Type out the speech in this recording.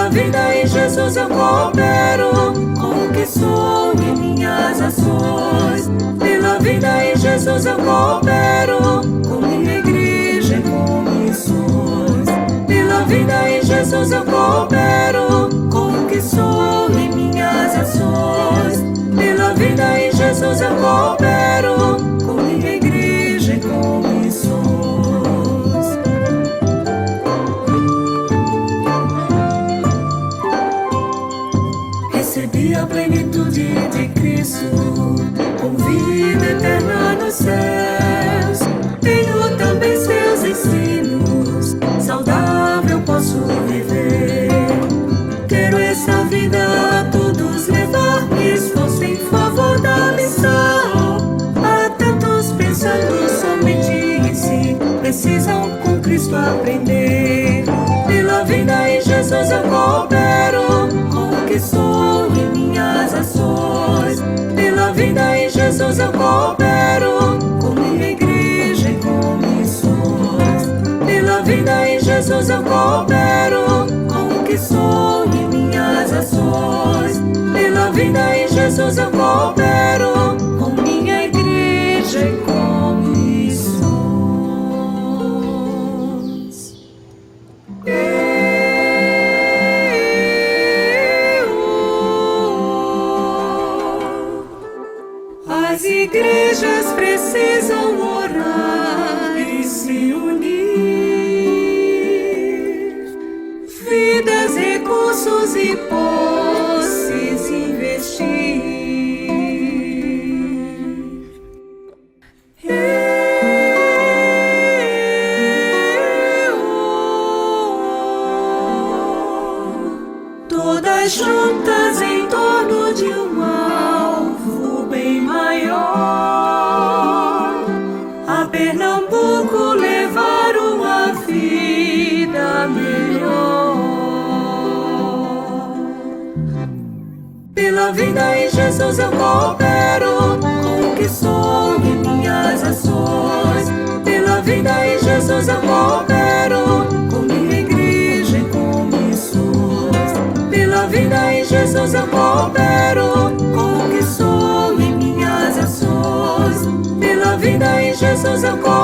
Pela vida em Jesus eu coopero com o que sou e minhas ações. Pela vida em Jesus eu coopero com minha igreja e com missões. Pela vida em Jesus eu coopero com o que sou e minhas ações. Pela vida em Jesus eu coopero com minha igreja e com missões. Recebi a plenitude de Cristo, com vida eterna nos céus. Tenho também seus ensinos, saudável posso viver. Quero essa vida a todos levar, me esforço em favor da missão. Há tantos pensando somente em si, precisam com Cristo aprender. Pela vida em Jesus eu coopero com o que sou e minhas ações. Pela vida em Jesus eu coopero com minha igreja e com missões. Pela vida em Jesus eu coopero com o que sou e minhas ações. Pela vida em Jesus eu coopero com minha igreja e com missões. As igrejas precisam orar e se unir, vidas, recursos e posses investir. Todas juntas em torno de um alvo bem maior, a Pernambuco levar uma vida melhor. Pela vida em Jesus eu coopero com o que sou e minhas ações. Pela vida em Jesus eu coopero com minha igreja e com missões. Pela vida em Jesus eu coopero com o que sou e minhas ações. Pela vida em Jesus eu coopero